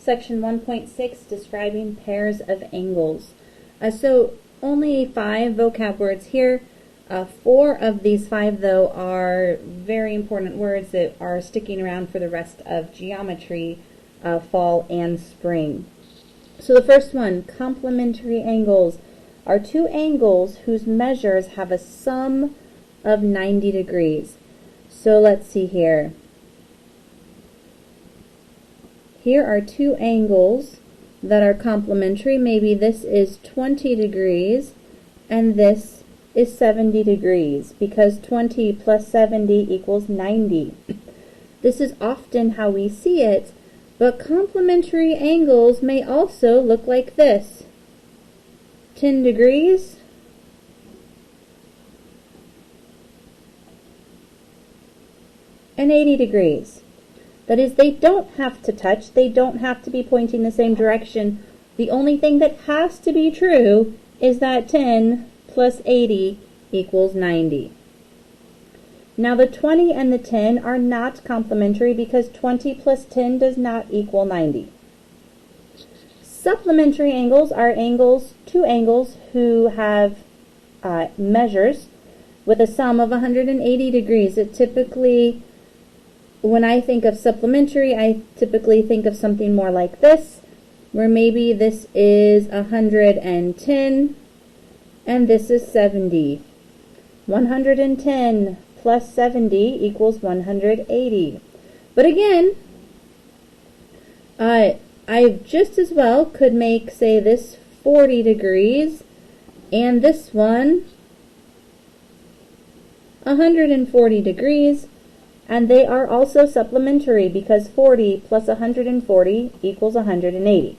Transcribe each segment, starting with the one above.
Section 1.6, describing pairs of angles. So only 5 vocab words here. 4 of these 5, though, are very important words that are sticking around for the rest of geometry, fall and spring. So the first one, complementary angles, are 2 angles whose measures have a sum of 90 degrees. So let's see here. Here are 2 angles that are complementary. Maybe this is 20 degrees and this is 70 degrees because 20 plus 70 equals 90. This is often how we see it, but complementary angles may also look like this. 10 degrees and 80 degrees. That is, they don't have to touch, they don't have to be pointing the same direction. The only thing that has to be true is that 10 plus 80 equals 90. Now the 20 and the 10 are not complementary because 20 plus 10 does not equal 90. Supplementary angles are angles, 2 angles who have measures with a sum of 180 degrees. It typically, when I think of supplementary, I typically think of something more like this, where maybe this is 110 and this is 70. 110 plus 70 equals 180. But again, I just as well could make, say, this 40 degrees and this one 140 degrees. And they are also supplementary because 40 plus 140 equals 180.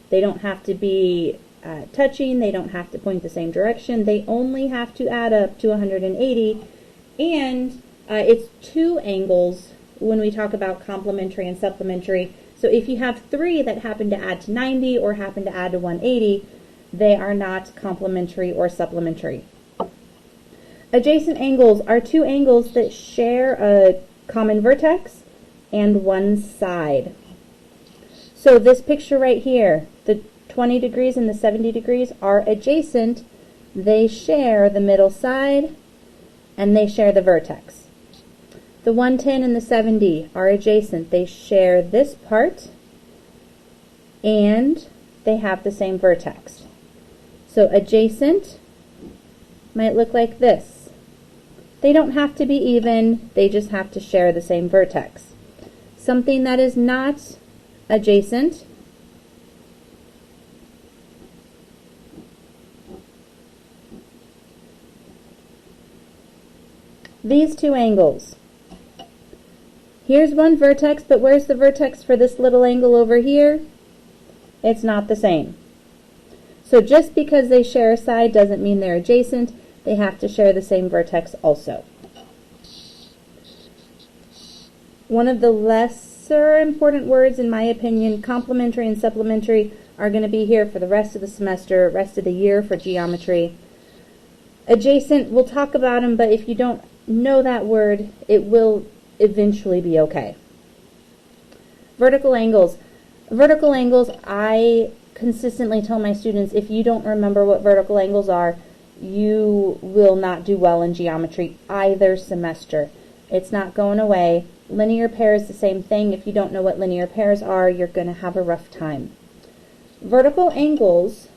They don't have to be touching, they don't have to point the same direction, they only have to add up to 180. And it's 2 angles when we talk about complementary and supplementary. So if you have 3 that happen to add to 90 or happen to add to 180, they are not complementary or supplementary. Adjacent angles are 2 angles that share a common vertex and one side. So this picture right here, the 20 degrees and the 70 degrees are adjacent. They share the middle side and they share the vertex. The 110 and the 70 are adjacent. They share this part and they have the same vertex. So adjacent might look like this. They don't have to be even, they just have to share the same vertex. Something that is not adjacent these 2 angles. Here's one vertex, but where's the vertex for this little angle over here? It's not the same. So just because they share a side doesn't mean they're adjacent. They have to share the same vertex also. One of the lesser important words, in my opinion, complementary and supplementary, are going to be here for the rest of the semester, rest of the year for geometry. Adjacent, we'll talk about them, but if you don't know that word, it will eventually be okay. Vertical angles. Vertical angles, I consistently tell my students, if you don't remember what vertical angles are, you will not do well in geometry either semester. It's not going away. Linear pairs, the same thing. If you don't know what linear pairs are, you're going to have a rough time. Vertical angles,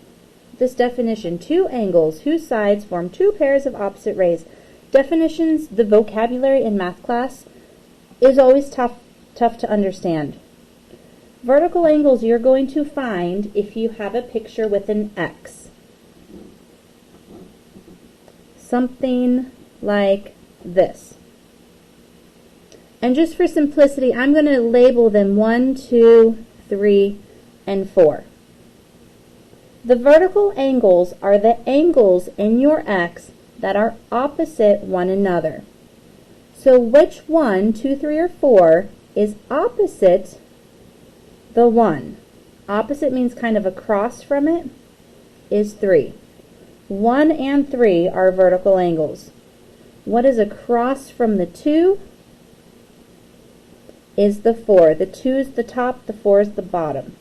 this definition, 2 angles whose sides form 2 pairs of opposite rays. Definitions, the vocabulary in math class is always tough to understand. Vertical angles you're going to find if you have a picture with an X. Something like this. And just for simplicity, I'm going to label them 1, 2, 3, and 4. The vertical angles are the angles in your X that are opposite one another. So which 1, 2, 3, or 4 is opposite the 1? Opposite means kind of across from it, is 3. 1 and 3 are vertical angles. What is across from the 2 is the 4. The 2 is the top, the 4 is the bottom.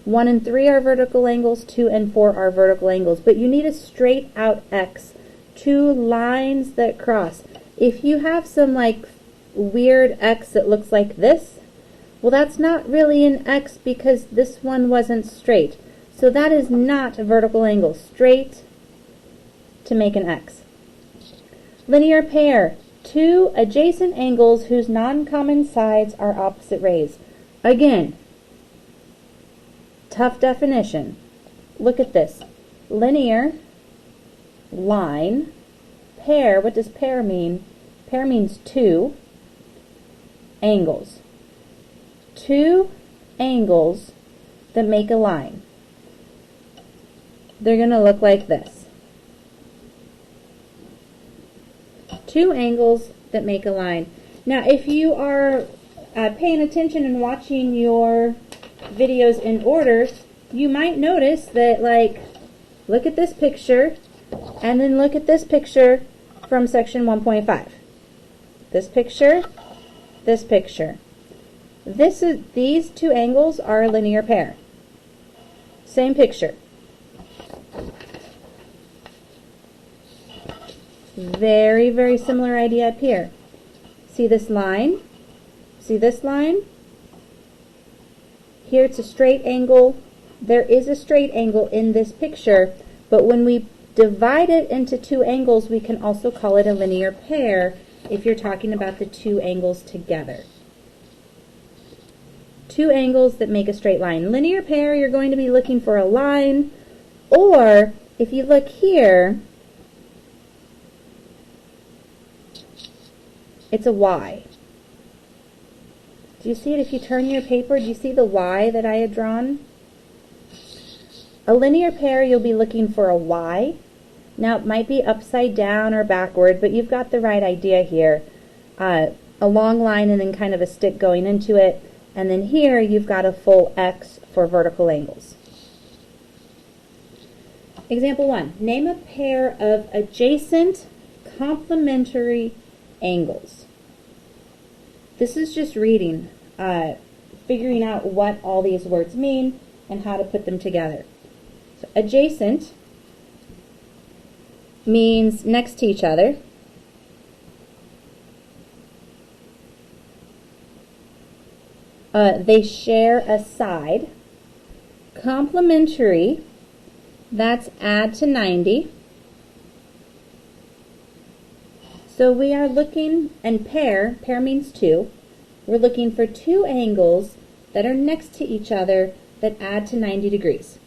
1 and 3 are vertical angles, 2 and 4 are vertical angles, but you need a straight out X, two lines that cross. If you have some like weird X that looks like this, well, that's not really an X because this one wasn't straight. So that is not a vertical angle. Straight to make an X. Linear pair. Two adjacent angles whose non-common sides are opposite rays. Again, tough definition. Look at this. Linear, line, pair. What does pair mean? Pair means two angles. Two angles that make a line. They're going to look like this. Two angles that make a line. Now, if you are paying attention and watching your videos in order, you might notice that, like, look at this picture, and then look at this picture from section 1.5. This picture, this picture. These two angles are a linear pair. Same picture. Very, very similar idea up here. See this line? See this line? Here it's a straight angle. There is a straight angle in this picture, but when we divide it into two angles, we can also call it a linear pair if you're talking about the two angles together. Two angles that make a straight line. Linear pair, you're going to be looking for a line, or if you look here, it's a Y. Do you see it if you turn your paper? Do you see the Y that I had drawn? A linear pair, you'll be looking for a Y. Now, it might be upside down or backward, but you've got the right idea here. A long line and then kind of a stick going into it. And then here, you've got a full X for vertical angles. Example 1. Name a pair of adjacent complementary angles. This is just reading, figuring out what all these words mean and how to put them together. So adjacent means next to each other. They share a side. Complementary, that's add to 90. So we are looking, and pair means two. We're looking for two angles that are next to each other that add to 90 degrees.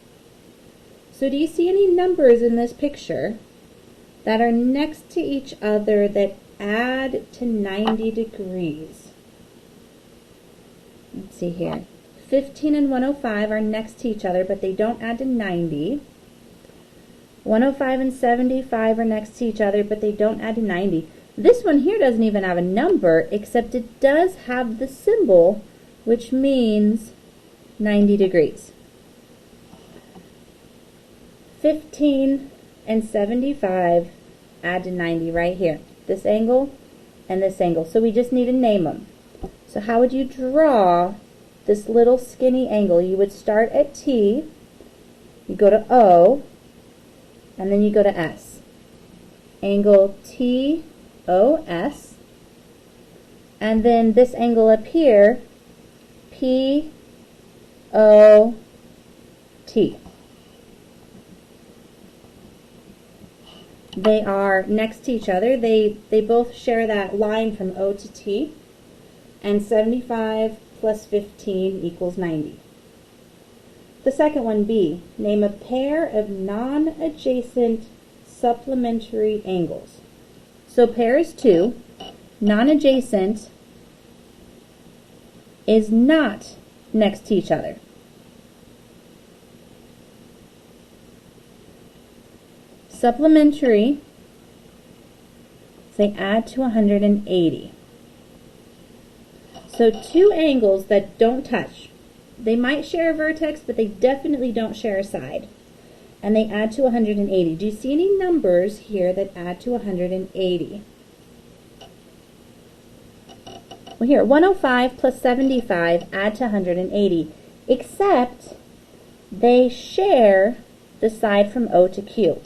So do you see any numbers in this picture that are next to each other that add to 90 degrees? Let's see here. 15 and 105 are next to each other, but they don't add to 90. 105 and 75 are next to each other, but they don't add to 90. This one here doesn't even have a number, except it does have the symbol, which means 90 degrees. 15 and 75 add to 90 right here. This angle and this angle. So we just need to name them. So how would you draw this little skinny angle? You would start at T, you go to O, and then you go to S. Angle TOS. And then this angle up here, POT. They are next to each other. They both share that line from O to T. And 75 plus 15 equals 90. The second one, B. Name a pair of non-adjacent supplementary angles. So pair is two. Non-adjacent is not next to each other. Supplementary, they add to 180. So two angles that don't touch. They might share a vertex, but they definitely don't share a side. And they add to 180. Do you see any numbers here that add to 180? Well, here, 105 plus 75 add to 180, except they share the side from O to Q.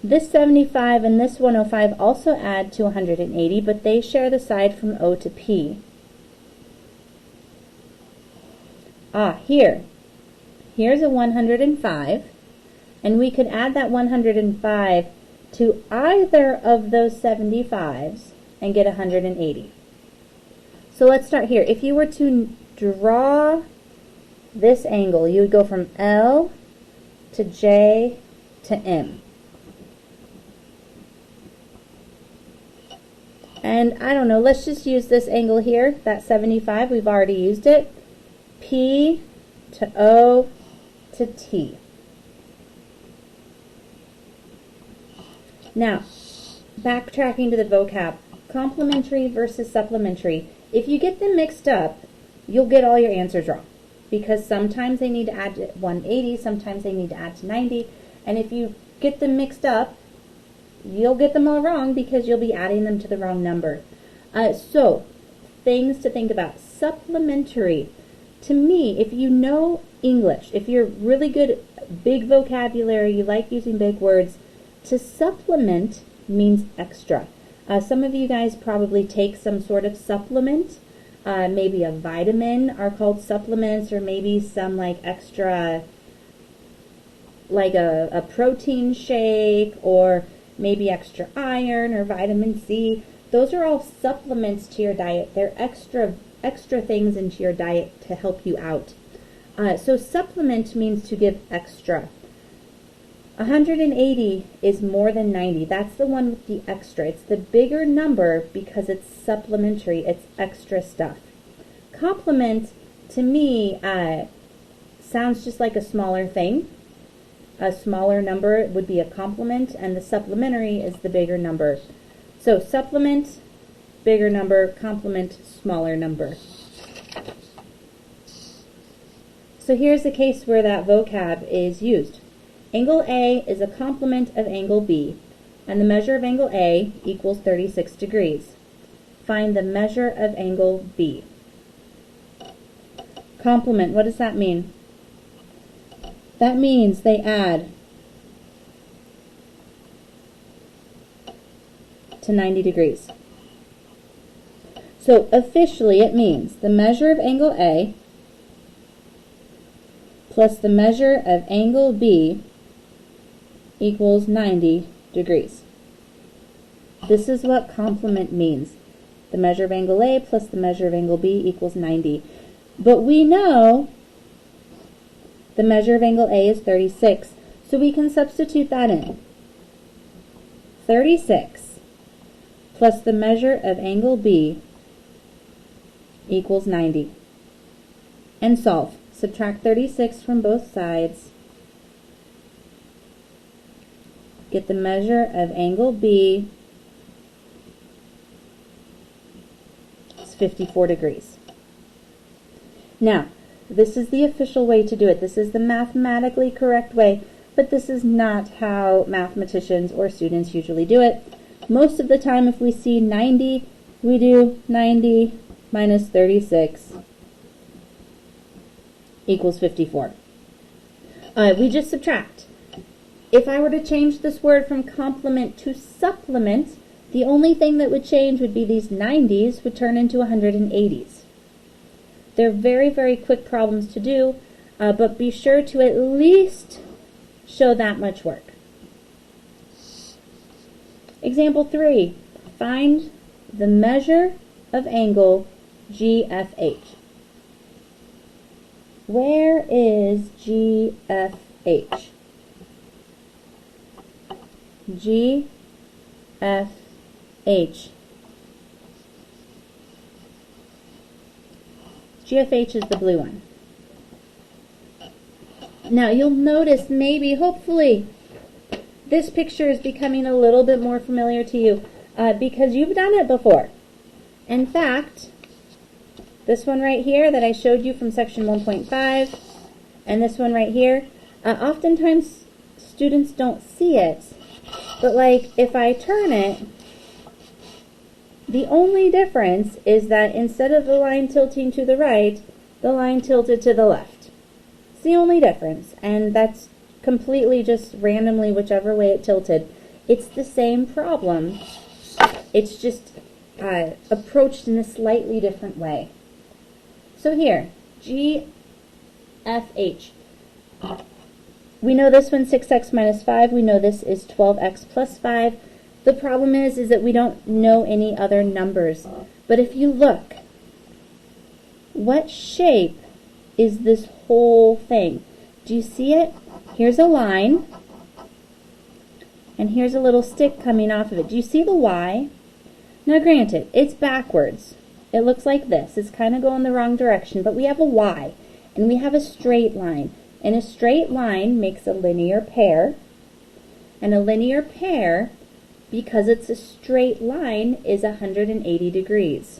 This 75 and this 105 also add to 180, but they share the side from O to P. Here's a 105, and we could add that 105 to either of those 75s and get 180. So let's start here. If you were to draw this angle, you would go from L to J to M. And I don't know, let's just use this angle here, that 75, we've already used it. P to O to T. Now, backtracking to the vocab, complementary versus supplementary. If you get them mixed up, you'll get all your answers wrong, because sometimes they need to add to 180, sometimes they need to add to 90, and if you get them mixed up, you'll get them all wrong because you'll be adding them to the wrong number. So, things to think about. Supplementary. To me, if you know English, if you're really good, big vocabulary, you like using big words, to supplement means extra. Some of you guys probably take some sort of supplement. Maybe a vitamin are called supplements, or maybe some like extra, like a protein shake, or maybe extra iron or vitamin C. Those are all supplements to your diet. They're extra things into your diet to help you out. So supplement means to give extra. 180 is more than 90. That's the one with the extra. It's the bigger number because it's supplementary. It's extra stuff. Complement, to me, sounds just like a smaller thing. A smaller number would be a complement, and the supplementary is the bigger number. So supplement, bigger number, complement, smaller number. So here's a case where that vocab is used. Angle A is a complement of angle B, and the measure of angle A equals 36 degrees. Find the measure of angle B. Complement, what does that mean? That means they add to 90 degrees. So officially it means the measure of angle A plus the measure of angle B equals 90 degrees. This is what complement means. The measure of angle A plus the measure of angle B equals 90. But we know the measure of angle A is 36, so we can substitute that in. 36 plus the measure of angle B equals 90. And solve. Subtract 36 from both sides. Get the measure of angle B. It's 54 degrees. Now, this is the official way to do it. This is the mathematically correct way, but this is not how mathematicians or students usually do it. Most of the time, if we see 90, we do 90 minus 36 equals 54. We just subtract. If I were to change this word from complement to supplement, the only thing that would change would be these 90s would turn into 180s. They're very, very quick problems to do, but be sure to at least show that much work. Example 3. Find the measure of angle GFH. Where is GFH? GFH. GFH is the blue one. Now you'll notice, maybe, hopefully, this picture is becoming a little bit more familiar to you because you've done it before. In fact, this one right here that I showed you from section 1.5 and this one right here, oftentimes students don't see it, but like if I turn it, the only difference is that instead of the line tilting to the right, the line tilted to the left. It's the only difference, and that's completely just randomly whichever way it tilted. It's the same problem. It's just approached in a slightly different way. So here, GFH. We know this one's 6x minus 5. We know this is 12x plus 5. The problem is that we don't know any other numbers. But if you look, what shape is this whole thing? Do you see it? Here's a line, and here's a little stick coming off of it. Do you see the Y? Now granted, it's backwards. It looks like this. It's kind of going the wrong direction, but we have a Y, and we have a straight line. And a straight line makes a linear pair, and a linear pair, because it's a straight line, is 180 degrees.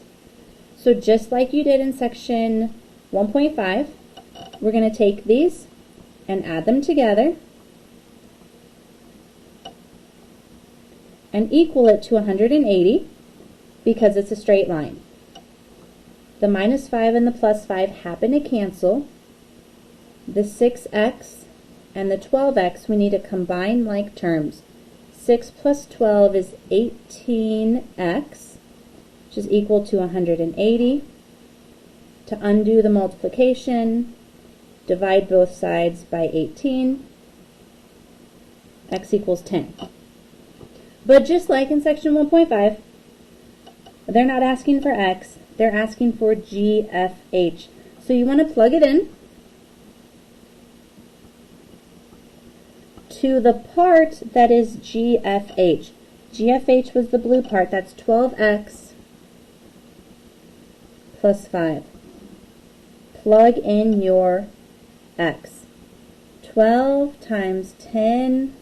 So just like you did in section 1.5, we're going to take these and add them together and equal it to 180 because it's a straight line. The minus 5 and the plus 5 happen to cancel. The 6x and the 12x, we need to combine like terms. 6 plus 12 is 18x, which is equal to 180. To undo the multiplication, divide both sides by 18. X equals 10. But just like in section 1.5, they're not asking for x, they're asking for GFH. So you want to plug it in to the part that is GFH. GFH was the blue part, that's 12x plus 5. Plug in your x. 12 times 10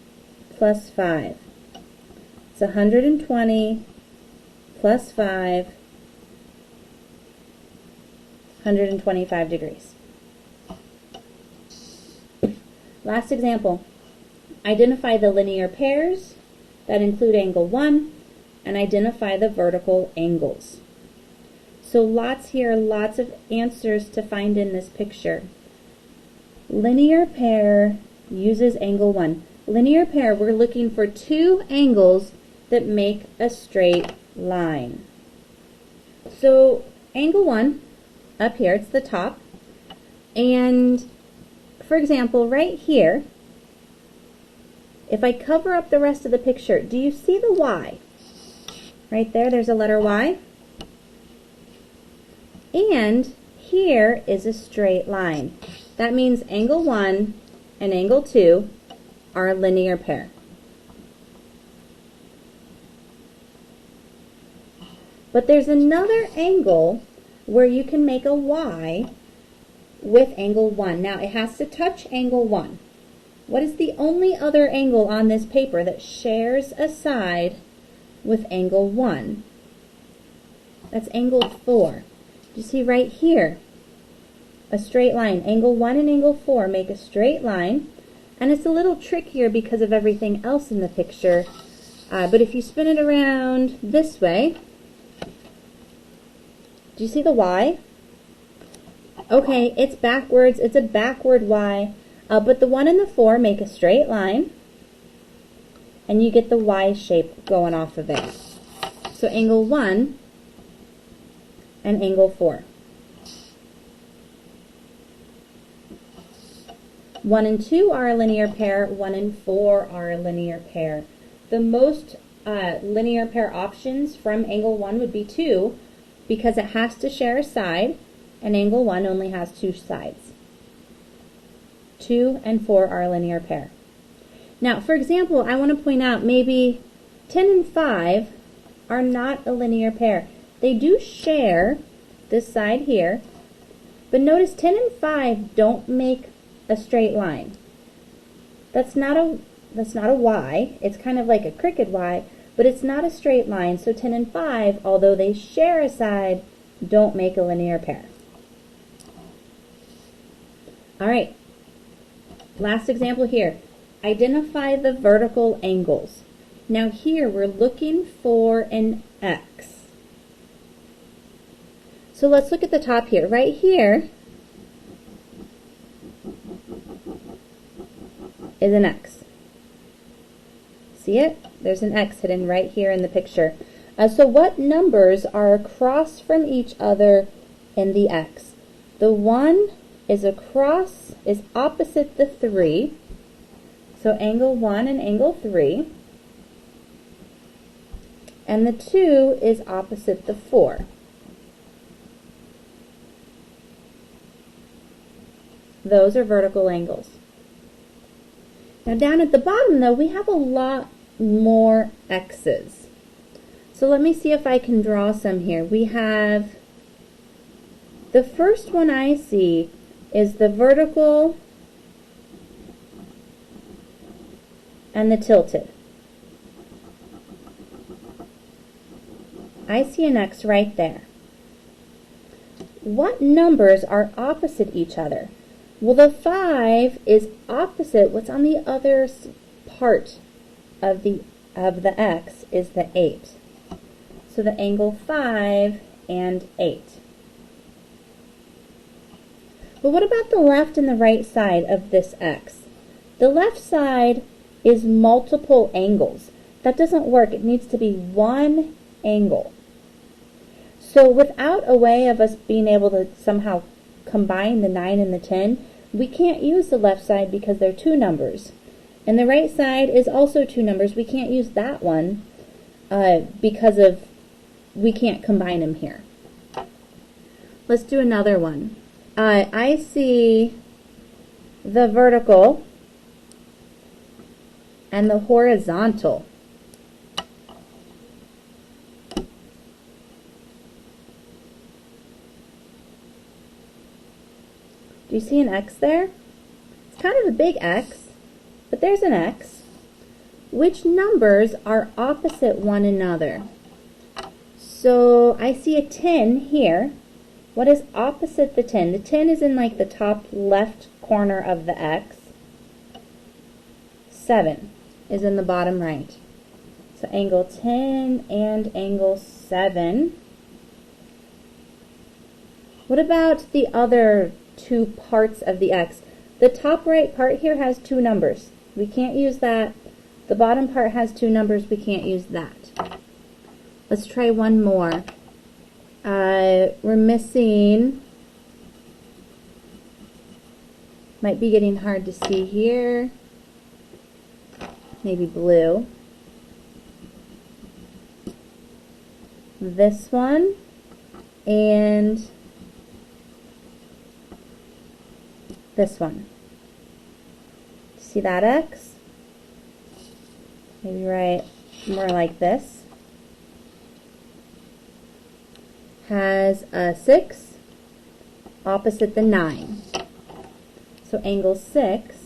plus 5. It's 120 plus 5, 125 degrees. Last example. Identify the linear pairs that include angle 1 and identify the vertical angles. So lots here, lots of answers to find in this picture. Linear pair uses angle 1. Linear pair, we're looking for two angles that make a straight line. So angle 1, up here, it's the top. And for example, right here, if I cover up the rest of the picture, do you see the Y? Right there, there's a letter Y. And here is a straight line. That means angle 1 and angle 2 are a linear pair. But there's another angle where you can make a Y with angle 1. Now, it has to touch angle 1. What is the only other angle on this paper that shares a side with angle 1? That's angle 4. You see right here, a straight line. Angle 1 and angle 4 make a straight line, and it's a little trickier because of everything else in the picture. But if you spin it around this way, do you see the Y? Okay, it's backwards. It's a backward Y. But the 1 and the 4 make a straight line, and you get the Y shape going off of it. So angle 1 and angle 4. 1 and 2 are a linear pair, 1 and 4 are a linear pair. The most linear pair options from angle 1 would be 2, because it has to share a side, and angle 1 only has 2 sides. 2 and 4 are a linear pair. Now, for example, I want to point out maybe 10 and 5 are not a linear pair. They do share this side here, but notice 10 and 5 don't make a straight line. That's not a Y. It's kind of like a crooked Y, but it's not a straight line. So 10 and 5, although they share a side, don't make a linear pair. All right. Last example here. Identify the vertical angles. Now here we're looking for an X. So let's look at the top here. Right here, is an X. See it? There's an X hidden right here in the picture. So what numbers are across from each other in the X? The 1 is opposite the 3. So angle 1 and angle 3. And the 2 is opposite the 4. Those are vertical angles. Now down at the bottom though, we have a lot more X's. So let me see if I can draw some here. We have, the first one I see is the vertical and the tilted. I see an X right there. What numbers are opposite each other? Well, the 5 is opposite. What's on the other part of the X is the 8. So the angle 5 and 8. But what about the left and the right side of this X? The left side is multiple angles. That doesn't work. It needs to be one angle. So without a way of us being able to somehow combine the 9 and the 10, we can't use the left side because they're two numbers. And the right side is also two numbers. We can't use that one because we can't combine them here. Let's do another one. I see the vertical and the horizontal. Do you see an X there? It's kind of a big X, but there's an X. Which numbers are opposite one another? So I see a 10 here. What is opposite the 10? The 10 is in like the top left corner of the X. 7 is in the bottom right. So angle 10 and angle 7. What about the other two parts of the X? The top right part here has two numbers. We can't use that. The bottom part has two numbers. We can't use that. Let's try one more. We're missing, might be getting hard to see here, maybe blue. This one and this one. See that X? Maybe right more like this. Has a 6 opposite the 9. So angle 6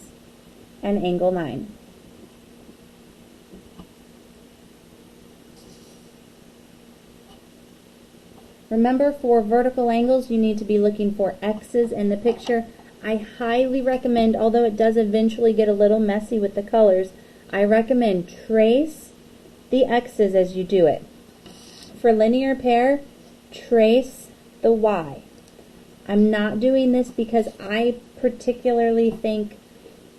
and angle 9. Remember, for vertical angles, you need to be looking for X's in the picture. I highly recommend, although it does eventually get a little messy with the colors, I recommend trace the X's as you do it. For linear pair, trace the Y. I'm not doing this because I particularly think,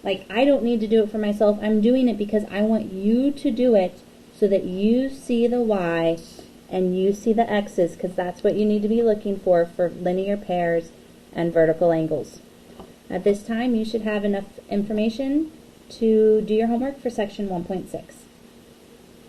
like, I don't need to do it for myself. I'm doing it because I want you to do it so that you see the Y and you see the X's, because that's what you need to be looking for linear pairs and vertical angles. At this time, you should have enough information to do your homework for section 1.6.